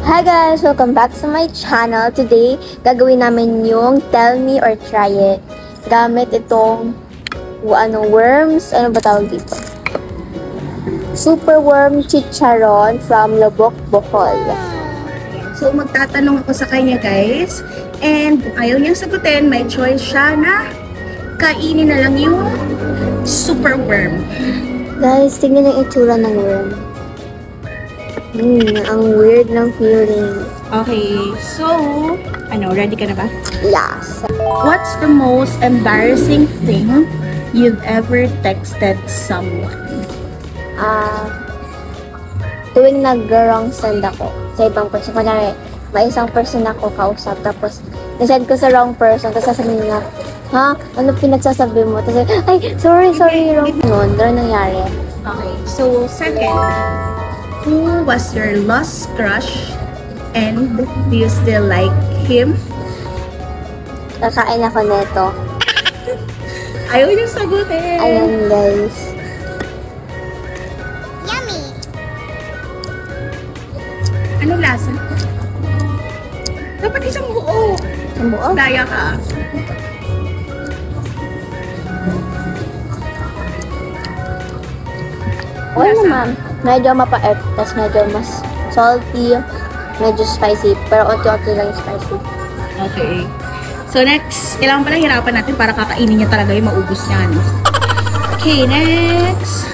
Hi guys! Welcome back to my channel. Today, gagawin namin yung Tell Me or Try It. Gamit itong worms. Ano ba tawag dito? Super Worm Chicharon from Lubok, Bohol. So, magtatanong ako sa kanya guys. And kung ayaw niyang sagutin, may choice siya na kainin na lang yung Super Worm. Guys, tingnan yung itsura ng worm. Ang weird ng feeling. Okay, so, ready ka na ba? Yes. What's the most embarrassing thing you've ever texted someone? Tuwing nag-wrong send ako sa ibang person. Kunyari, may isang person ako kausap, tapos nasend ko sa wrong person, tapos sasabihin niya, ha? Ano pinagsasabi mo? Tapos, ay, sorry, wrong. Noon, doon nangyari. Okay, so, second, who was your lost crush and do you still like him? Kakain ako neto. Ayaw niyang sagutin. Ayan, guys. Yummy! Anong lasa? Dapat isang buo. Ang buo? Daya ka. Okay naman. Medyo mapait, tapos medyo mas salty, medyo spicy, pero onti-onti lang yung spicy. Okay. So next, kailangan pala hirapan natin para kakainin niya talaga yung maubos niyan. Okay, next.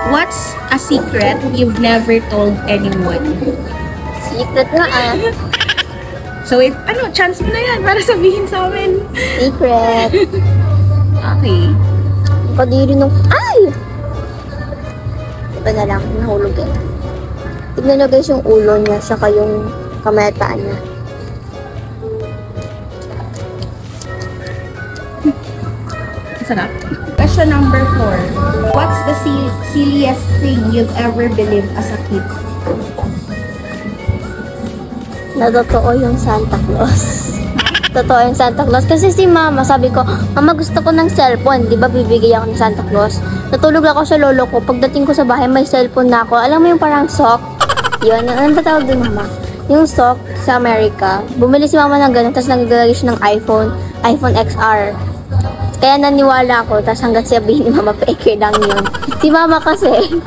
What's a secret you've never told anyone? Secret na So, chance mo na yan para sabihin sa amin. Secret. Okay. Kadiri nung, ay! Iba na lang, nahulog eh. Tignan nyo guys yung ulo niya, saka yung kamayataan niya. Sarap. Question number 4. What's the silliest thing you've ever believed as a kid? Na totoo yung Santa Claus. Totoo yung Santa Claus. Kasi si mama, sabi ko, mama gusto ko ng cellphone. Di ba bibigay ako ng Santa Claus? Natulog ako sa lolo ko. Pagdating ko sa bahay, may cellphone na ako. Alam mo yung parang sock? Yun, ano ba tawag din mama? Yung sock sa America. Bumili si mama ng ganun, tapos naglalagay siya ng iPhone XR. Kaya naniwala ako, tapos hanggang sabihin ni mama, peke lang yun. Si mama kasi.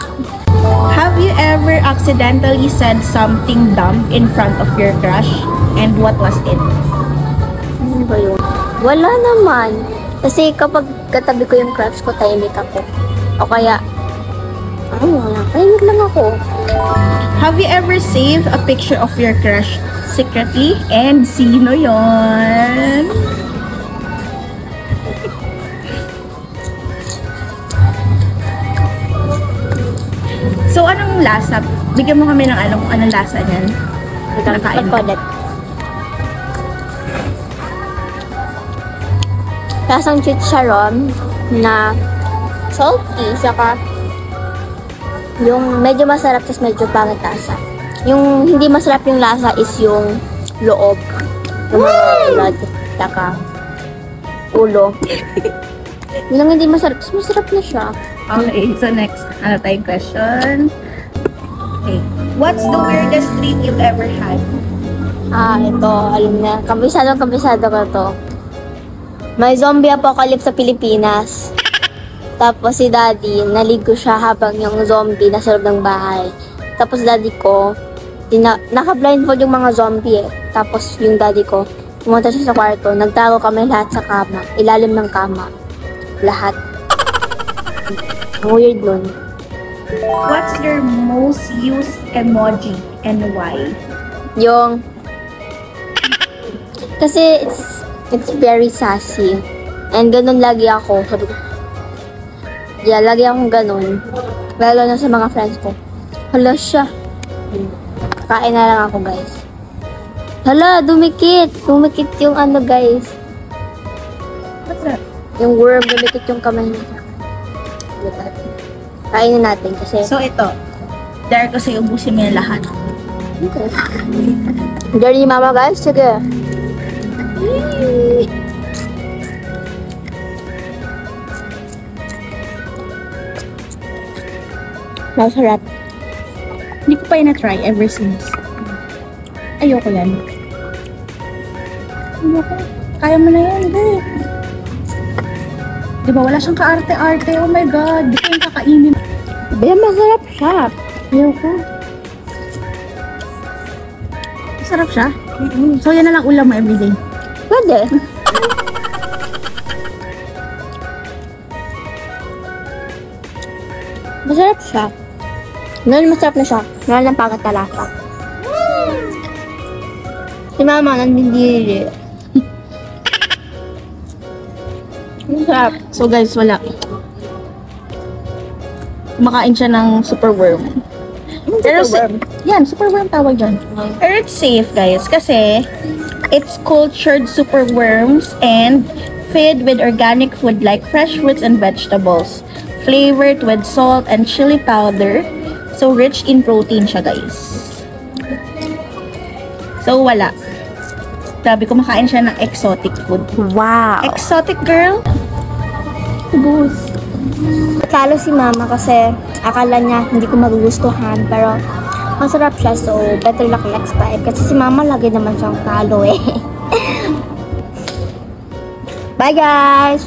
Have you ever accidentally said something dumb in front of your crush? And what was it? Ano ba yun? Wala naman. Kasi kapag katabi ko yung crush ko, tahimik ako. O kaya, wala. Tahimik lang ako. Have you ever saved a picture of your crush secretly? And sino yon? So, anong lasa? Bigyan mo kami ng kung anong lasa niyan. Nakain mo. Lasang chicharon na salty, saka yung medyo masarap, tapos medyo pangit lasa. Yung hindi masarap yung lasa is yung loob. Yung mga blood, saka ulo. Yun lang hindi masarap, tapos masarap na siya. Okay, so next, tayong question? Okay. What's the weirdest treat you've ever had? Ito, alam na. Kabisado ko to. May zombie apocalypse sa Pilipinas. Tapos si daddy, naligo siya habang yung zombie nasa loob ng bahay. Tapos daddy ko, naka-blindfold yung mga zombie eh. Tapos yung daddy ko, pumunta siya sa kwarto, nagtago kami lahat sa kama, ilalim ng kama. Lahat. Ang weird nun. What's your most used emoji and why? Yung, kasi it's very sassy. And ganun lagi ako. Sabi ko, yeah, lagi akong ganun. Lalo na sa mga friends ko. Hala siya. Kain na lang ako, guys. Hala, dumikit. Dumikit yung guys. What's that? Yung worm, dumikit yung kamay niya. Kainin natin kasi. So, ito. Dare ko sa'yo, ubusin mo yung lahat. Okay. Dare ni mama, guys. Sige. Masarap. Hindi ko pa yun na-try ever since. Ayoko yan. Ayoko. Kaya mo na yan, babe. Diba, wala siyang kaarte-arte. Oh my God, di ko yung kakainin. Be, masarap siya. Ayoko. Masarap siya. So, yan na lang ulam mo everyday. Pwede. Masarap siya. Noon masarap na siya. Noon lang pagkat talasa. Si mama nandindiri. Masarap. So guys, wala. Kumakain siya ng superworm. Pero Superworm. yan, superworm tawag dyan. Pero it's safe guys kasi it's cultured superworms and fed with organic food like fresh fruits and vegetables. Flavored with salt and chili powder. So rich in protein siya guys. So wala. Grabe, kumakain siya ng exotic food. Wow. Exotic girl? Boost. Talo si mama kasi akala niya hindi ko magugustuhan pero masarap siya so better luck next time kasi si mama lagi naman siyang talo eh. Bye guys!